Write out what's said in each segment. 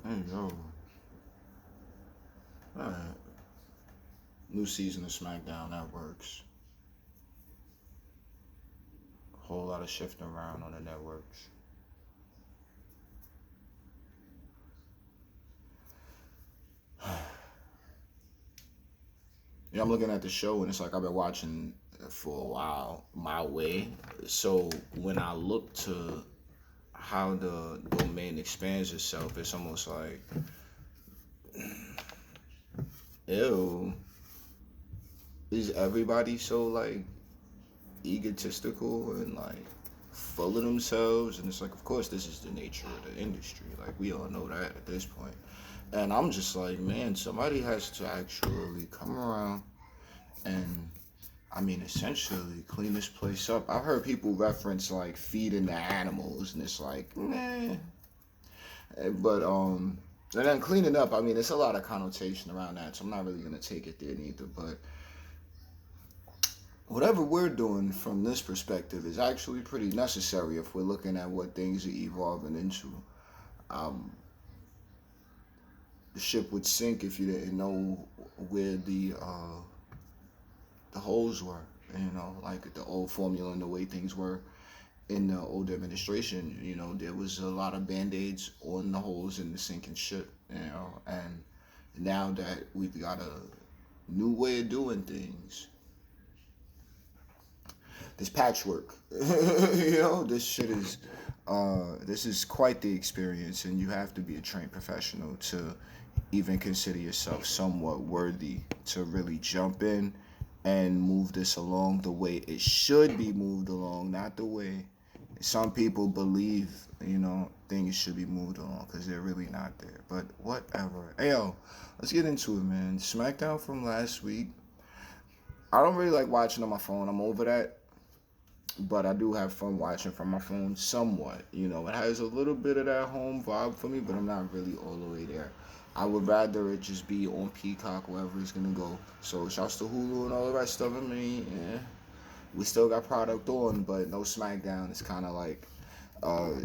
There you go. Alright. New season of Smackdown, that works. Whole lot of shifting around on the networks. Yeah, I'm looking at the show and it's like I've been watching for a while my way. So when I look to how the domain expands itself, it's almost like, ew, is everybody so like egotistical and like full of themselves? And it's like, of course, this is the nature of the industry. Like we all know that at this point. And I'm just like, man, somebody has to actually come around and I mean, essentially clean this place up. I've heard people reference like feeding the animals, and it's like, nah. But and then cleaning up. I mean, it's a lot of connotation around that, so I'm not really gonna take it there neither. But whatever we're doing from this perspective is actually pretty necessary if we're looking at what things are evolving into. Um, the ship would sink if you didn't know where the holes were. You know, like the old formula and the way things were in the old administration. You know, there was a lot of band-aids on the holes in the sinking ship. You know, and now that we've got a new way of doing things, this patchwork. You know, this is quite the experience, and you have to be a trained professional to even consider yourself somewhat worthy to really jump in and move this along the way it should be moved along, not the way some people believe, you know, things should be moved along because they're really not there. But whatever. Hey, yo, let's get into it, man. SmackDown from last week. I don't really like watching on my phone. I'm over that. But I do have fun watching from my phone somewhat. You know, it has a little bit of that home vibe for me, but I'm not really all the way there. I would rather it just be on Peacock, wherever it's gonna go. So shouts to Hulu and all the rest of them. I mean, yeah, we still got product on, but no SmackDown. It's kind of like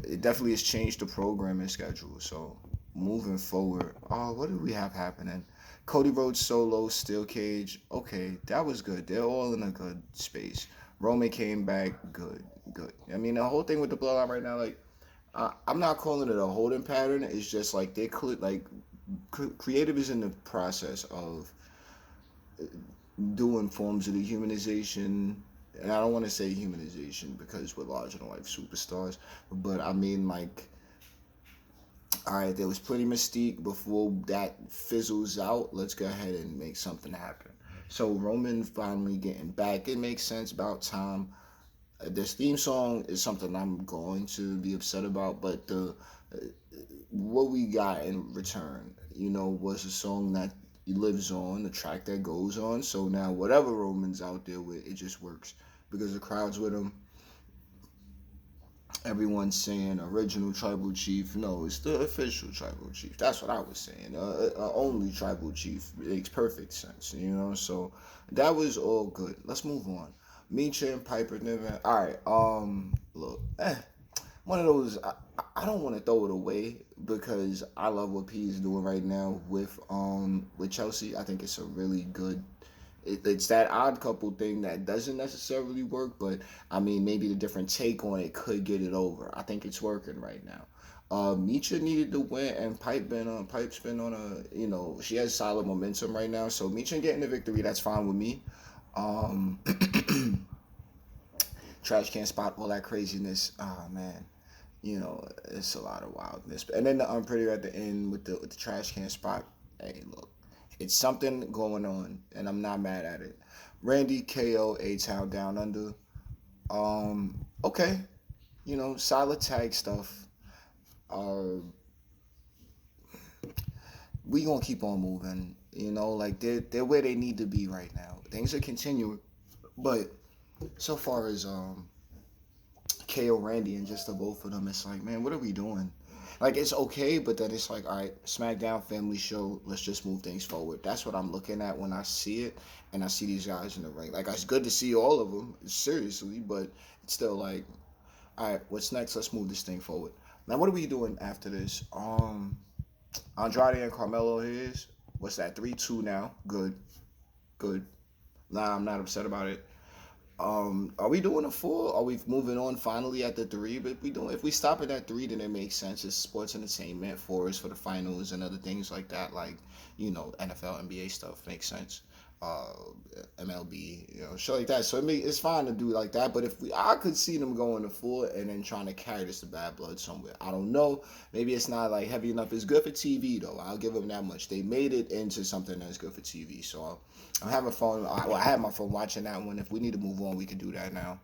it definitely has changed the programming schedule. So moving forward, what do we have happening? Cody Rhodes solo, steel cage. Okay, that was good. They're all in a good space. Roman came back, good, good. I mean, the whole thing with the bloodline right now, like, I'm not calling it a holding pattern. It's just like creative is in the process of doing forms of dehumanization, and I don't want to say humanization because we're larger than life superstars, but I mean like, all right, there was plenty mystique before that fizzles out. Let's go ahead and make something happen. So Roman finally getting back, it makes sense, about time. This theme song is something I'm going to be upset about, but the what we got in return, you know, was a song that lives on, the track that goes on. So now whatever Roman's out there with, it just works because the crowd's with him. Everyone's saying original tribal chief. No, it's the official tribal chief. That's what I was saying. Only tribal chief makes perfect sense, you know. So that was all good. Let's move on. Micha and Piper Niven. All right. Look, one of those. I don't want to throw it away because I love what P is doing right now with Chelsea. I think it's a really good. It's that odd couple thing that doesn't necessarily work, but I mean maybe the different take on it could get it over. I think it's working right now. Micha needed to win, and Pipe's been on a, you know, she has solid momentum right now. So Micha getting the victory, that's fine with me. Um, Trash can spot, all that craziness. Oh man, you know, it's a lot of wildness. And then the unpretty at the end with the trash can spot. Hey, look, it's something going on, and I'm not mad at it. Randy KO A Town Down Under. Okay, you know, solid tag stuff. Uh, we gonna keep on moving. You know, like they're where they need to be right now. Things are continuing, but so far as KO Randy and just the both of them, it's like, man, what are we doing? Like it's okay, but then it's like, all right, SmackDown family show. Let's just move things forward. That's what I'm looking at when I see it, and I see these guys in the ring. Like it's good to see all of them, seriously, but it's still like, all right, what's next? Let's move this thing forward. Now, what are we doing after this? Andrade and Carmelo is. What's that? 3-2 now. Good. Good. Nah, I'm not upset about it. Are we doing a four? Are we moving on finally at the three? But if we stop it at three, then it makes sense. It's sports entertainment. Four is for the finals and other things like that, like NFL, NBA stuff makes sense. Uh, MLB, shit like that. So it's fine to do like that. But I could see them going to four and then trying to carry this to Bad Blood somewhere. I don't know. Maybe it's not like heavy enough. It's good for TV though. I'll give them that much. They made it into something that's good for TV. So I'm having fun. I had my fun watching that one. If we need to move on, we can do that now.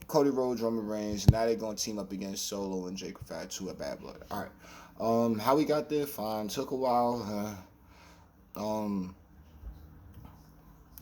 Cody Rhodes, Roman Reigns. Now they're gonna team up against Solo and Jake Fatu at Bad Blood. All right. How we got there? Fine. Took a while. Um,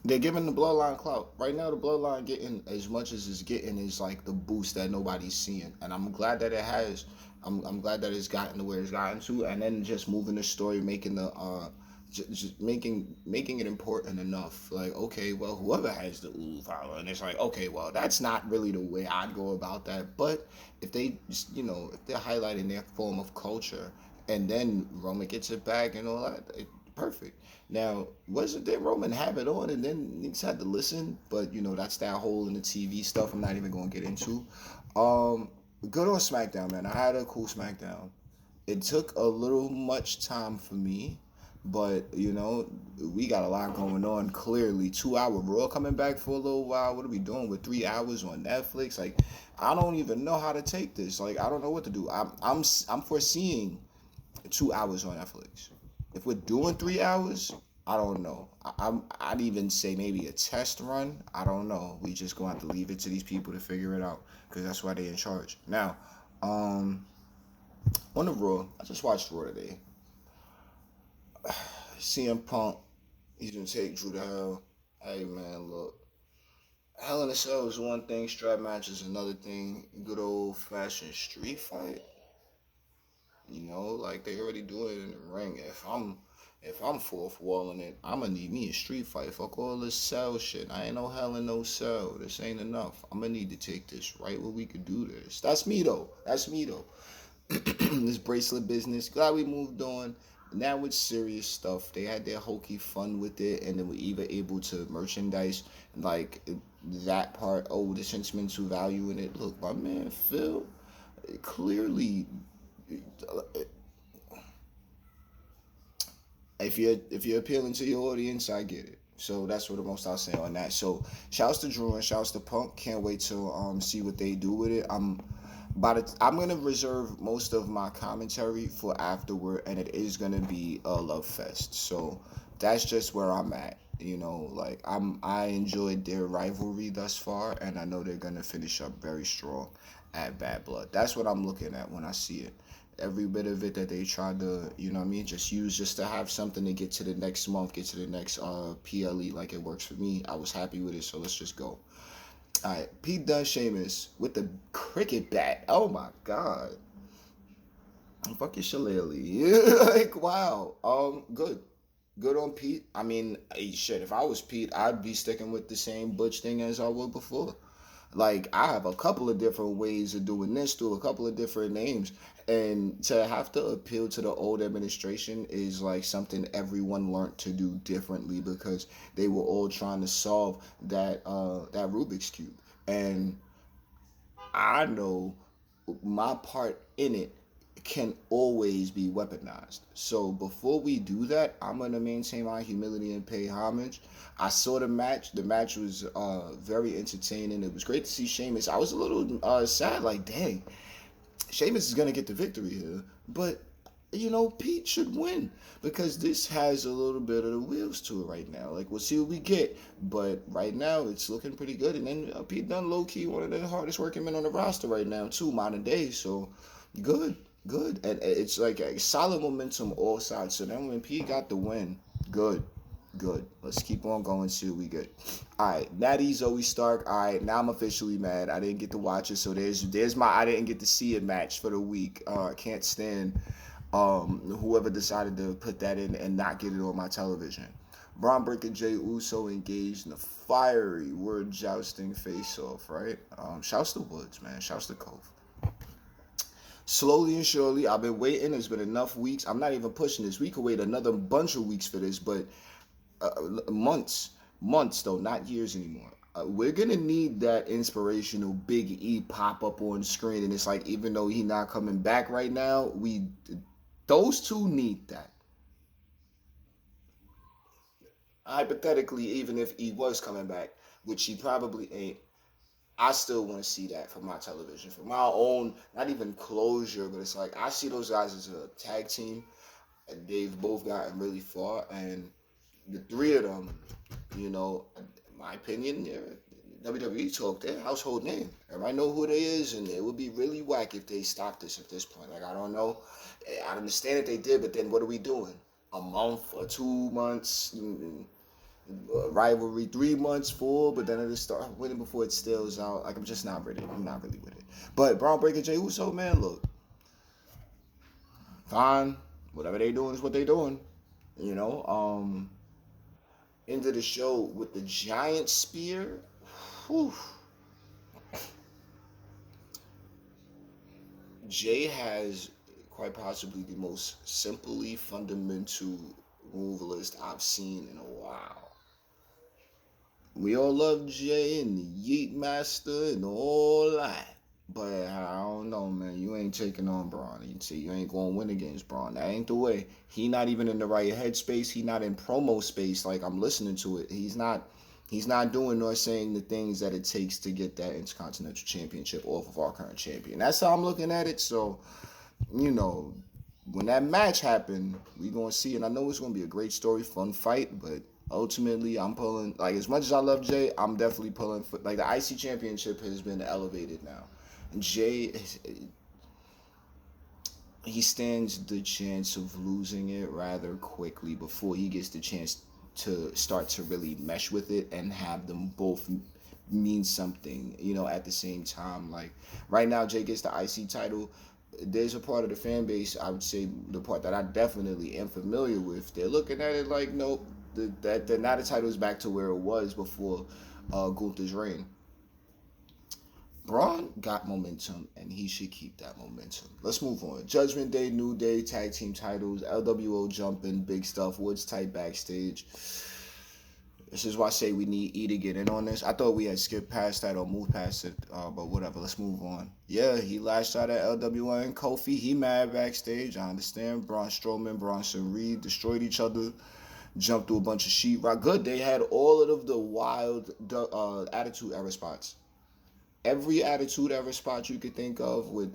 they're giving the bloodline clout. Right now, the bloodline getting as much as it's getting is like the boost that nobody's seeing, and I'm glad that it has. I'm glad that it's gotten to where it's gotten to, and then just moving the story, making the just making it important enough. Like, okay, well, whoever has the Ulu power, and it's like, okay, well, that's not really the way I'd go about that. But if they, just, if they're highlighting their form of culture, and then Roman gets it back and all that, perfect. Now, wasn't there Roman have it on, and then niggas had to listen? But that's that hole in the TV stuff. I'm not even gonna get into. Um, Good on Smackdown, man. I had a cool Smackdown. It took a little much time for me, but we got a lot going on. Clearly, 2 hour Raw coming back for a little while. What are we doing with 3 hours on Netflix? Like, I don't even know how to take this. Like, I don't know what to do. I'm foreseeing 2 hours on Netflix. If we're doing 3 hours, I don't know. I'd even say maybe a test run. I don't know. We just gonna have to leave it to these people to figure it out because that's why they're in charge. Now, on the Raw, I just watched Raw today. CM Punk, he's gonna take Drew to hell. Hey man, look, Hell in a Cell is one thing, strap match is another thing. Good old fashioned street fight. Like they already do it in the ring. If I'm fourth walling it, I'ma need me a street fight. Fuck all this cell shit. I ain't no hell in no cell. This ain't enough. I'ma need to take this right where we could do this. That's me though. That's me though. This bracelet business. Glad we moved on. Now it's serious stuff. They had their hokey fun with it, and then we even able to merchandise like that part. Oh, the sentimental value in it. Look, my man Phil clearly, if you're appealing to your audience, I get it. So that's what the most I'll say on that. So shouts to Drew and shouts to Punk. Can't wait to see what they do with it. I'm gonna reserve most of my commentary for afterward, and it is gonna be a love fest. So that's just where I'm at. Like I enjoyed their rivalry thus far, and I know they're gonna finish up very strong at Bad Blood. That's what I'm looking at when I see it. Every bit of it that they tried to, what I mean, just use just to have something to get to the next month, get to the next PLE, like it works for me. I was happy with it, so let's just go. All right, Pete Dunne Sheamus with the cricket bat. Oh my god, fuck your shillelagh. Like wow. Good on Pete. I mean, hey, shit. If I was Pete, I'd be sticking with the same butch thing as I would before. Like I have a couple of different ways of doing this through a couple of different names, and to have to appeal to the old administration is like something everyone learned to do differently because they were all trying to solve that Rubik's cube, and I know my part in it can always be weaponized. So before we do that, I'm gonna maintain my humility and pay homage. I saw the match. The match was very entertaining. It was great to see Sheamus. I was a little sad, like, dang, Sheamus is gonna get the victory here, but Pete should win because this has a little bit of the wheels to it right now. Like we'll see what we get, but right now it's looking pretty good. And then Pete Dunne, low key, one of the hardest working men on the roster right now too, modern day. So good, good, and it's like a solid momentum all sides. So then when Pete got the win, good. Good. Let's keep on going. See what we get. All right, Natty Zoe Stark. All right, now I'm officially mad. I didn't get to watch it, so there's my I didn't get to see it match for the week. I can't stand whoever decided to put that in and not get it on my television. Braun Breaker Jay Uso engaged in a fiery word jousting face off. Right. Shouts to Woods, man. Shouts to Cove. Slowly and surely, I've been waiting. It's been enough weeks. I'm not even pushing this. We could wait another bunch of weeks for this, but months though, not years anymore. We're gonna need that inspirational Big E pop up on the screen, and it's like even though he not coming back right now, we those two need that. Hypothetically, even if he was coming back, which he probably ain't, I still want to see that for my television, for my own, not even closure, but it's like I see those guys as a tag team, and they've both gotten really far, and the three of them, in my opinion, WWE talk, their household name. Everybody know who they is, and it would be really whack if they stopped this at this point. Like I don't know, I understand that they did, but then what are we doing? A month or 2 months? Rivalry 3 months, 4, but then it'll start winning before it stills out. Like I'm just not ready. I'm not really with it. But Braun Breaker, Jey Uso, man, look, fine. Whatever they doing is what they doing. You know. End of the show with the giant spear. Whew. Jay has quite possibly the most simply fundamental move list I've seen in a while. We all love Jay and the Yeet Master and all that. But I don't know, man. You ain't taking on Braun. You see, you ain't gonna win against Braun. That ain't the way. He not even in the right headspace. He not in promo space. Like I'm listening to it. He's not. He's not doing nor saying the things that it takes to get that Intercontinental Championship off of our current champion. That's how I'm looking at it. So, you know, when that match happened, we gonna see, and I know it's gonna be a great story, fun fight, but ultimately I'm pulling, like, as much as I love Jay, I'm definitely pulling for, like, the IC championship has been elevated now. Jay, he stands the chance of losing it rather quickly before he gets the chance to start to really mesh with it and have them both mean something, at the same time. Like right now, Jay gets the IC title. There's a part of the fan base, I would say the part that I definitely am familiar with, they're looking at it like, nope, that now the title is back to where it was before Gunther's reign. Braun got momentum, and he should keep that momentum. Let's move on. Judgment Day, New Day, tag team titles, LWO jumping, big stuff, Woods tight backstage. This is why I say we need E to get in on this. I thought we had skipped past that or moved past it, but whatever. Let's move on. Yeah, he lashed out at LWO and Kofi. He mad backstage. I understand. Braun Strowman, Bronson Reed destroyed each other. Jumped through a bunch of sheetrock. Good. They had all of the wild Attitude Era spots. Every Attitude Era spot you could think of with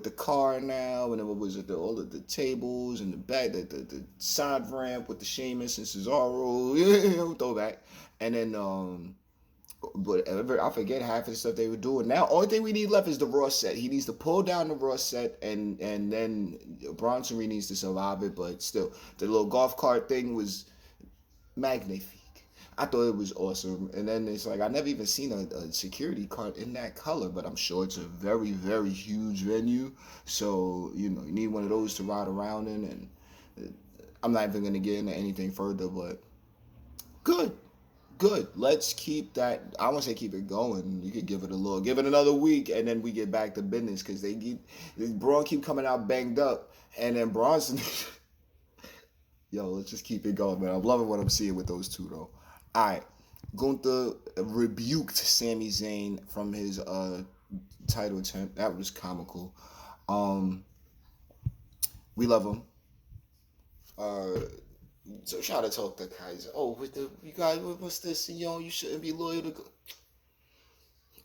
the car now, and then what was it, all of the tables and the back, the side ramp with the Sheamus and Cesaro, throwback, and then but I forget half of the stuff they were doing. Now, only thing we need left is the Raw set. He needs to pull down the Raw set, and then Bronson Reed needs to survive it. But still, the little golf cart thing was magnifique. I thought it was awesome. And then it's like I never even seen a security cart in that color, but I'm sure it's a very, very huge venue. So, you need one of those to ride around in. And I'm not even gonna get into anything further, but good. Good. Let's keep that. I want to say keep it going. You could give it a little, give it another week, and then we get back to business because Braun keep coming out banged up, and then Bronson. Yo, let's just keep it going, man. I'm loving what I'm seeing with those two, though. All right, Gunther rebuked Sami Zayn from his title attempt. That was comical. We love him. Uh, so try to talk to guys. Oh, you guys, what's this? You shouldn't be loyal to.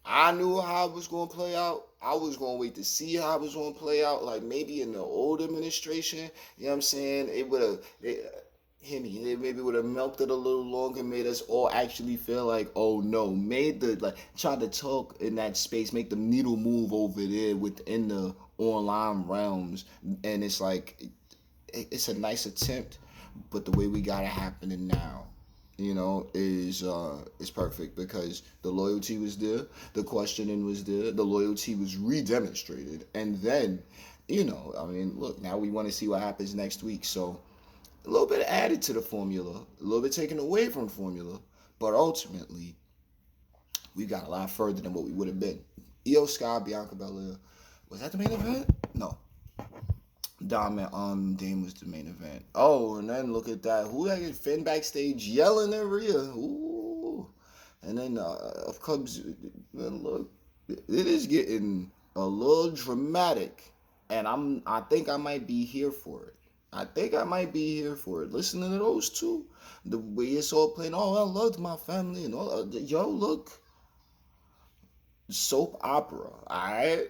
I knew how it was going to play out. I was going to wait to see how it was going to play out. Like maybe in the old administration, you know what I'm saying? It would have. They maybe would have melted a little longer, made us all actually feel like, oh no, try to talk in that space, make the needle move over there within the online realms, and it's like, it's a nice attempt, but the way we got it happening now, is perfect because the loyalty was there, the questioning was there, the loyalty was re-demonstrated, and then, look, now we want to see what happens next week, so a little bit added to the formula, a little bit taken away from the formula, but ultimately, we got a lot further than what we would have been. Io Sky, Bianca Belair, was that the main event? No. Dom and Dame was the main event. Oh, and then look at that. Who had Finn backstage yelling at Rhea? Ooh. And then of Cubs, look, it is getting a little dramatic, and I think I might be here for it. I think I might be here for it. Listening to those two, the way it's all playing. Oh, I loved my family and all. Yo, look, soap opera. All right,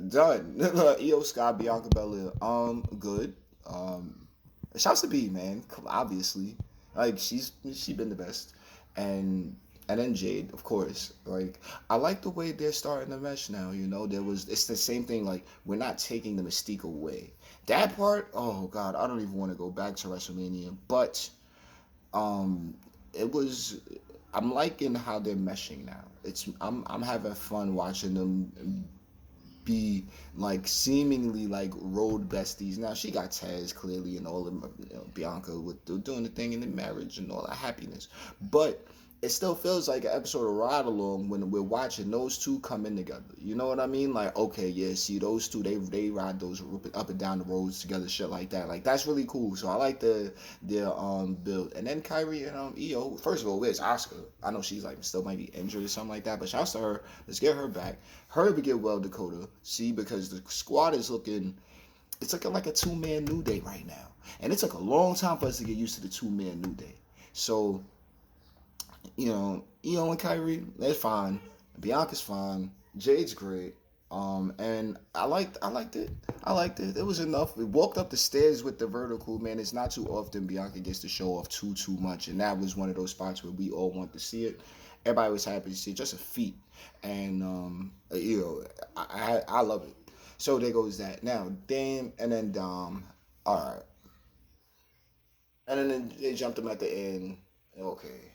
done. Io Scott, Bianca Belair. Good. Um, Shouts to B, man. Obviously, like she been the best, and then Jade, of course. Like I like the way they're starting to mesh now. It's the same thing. Like we're not taking the mystique away. That part, oh god, I don't even want to go back to WrestleMania, but um, it was. I'm liking how they're meshing now. I'm having fun watching them be like seemingly like road besties. Now she got Taz clearly and all of Bianca with doing the thing in the marriage and all that happiness, but it still feels like an episode of Ride Along when we're watching those two come in together. You know what I mean? Like, okay, yeah, see those two, they ride those up and down the roads together, shit like that. Like that's really cool. So I like their build. And then Kyrie and Io. First of all, where's Oscar? I know she's like still might be injured or something like that, but shouts to her. Let's get her back. Her to get well, Dakota. See, because the squad is looking. It's looking like a two-man New Day right now, and it took a long time for us to get used to the two-man New Day. So Io and Kyrie, they're fine. Bianca's fine. Jade's great. And I liked it. I liked it. It was enough. We walked up the stairs with the vertical, man. It's not too often Bianca gets to show off too much, and that was one of those spots where we all want to see it. Everybody was happy to see it. Just a feat, and I love it. So there goes that. Now Dame and then Dom. All right, and then they jumped him at the end. Okay,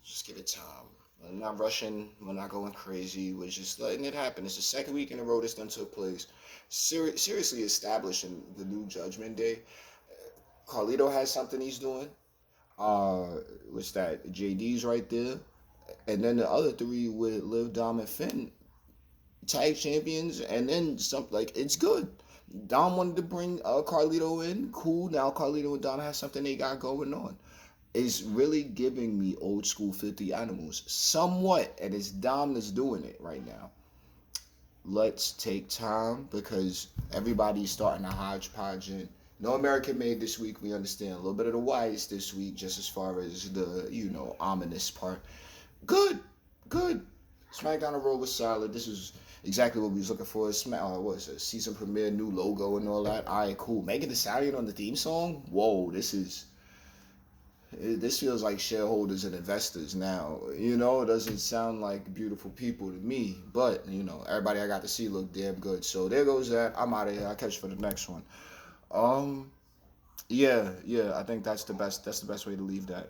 just give it time. I'm not rushing. We're not going crazy. We're just letting it happen. It's the second week in a row this done took place. Seriously establishing the new Judgment Day. Carlito has something he's doing. What's that? JD's right there. And then the other three with Liv, Dom, and Finn, tag champions. And then some, like, it's good. Dom wanted to bring Carlito in. Cool. Now Carlito and Dom have something they got going on. Is really giving me old school 50 animals somewhat, and it's Dom that's doing it right now. Let's take time because everybody's starting a hodgepodge in. No American made this week, we understand. A little bit of the whites this week, just as far as the, ominous part. Good, good. Smackdown and Raw was solid. This is exactly what we was looking for. What is it? Season premiere, new logo and all that. All right, cool. Megan Thee Stallion on the theme song? Whoa, this feels like shareholders and investors now. It doesn't sound like beautiful people to me, but everybody I got to see looked damn good. So there goes that. I'm out of here. I'll catch you for the next one. Um, yeah, I think that's the best way to leave that.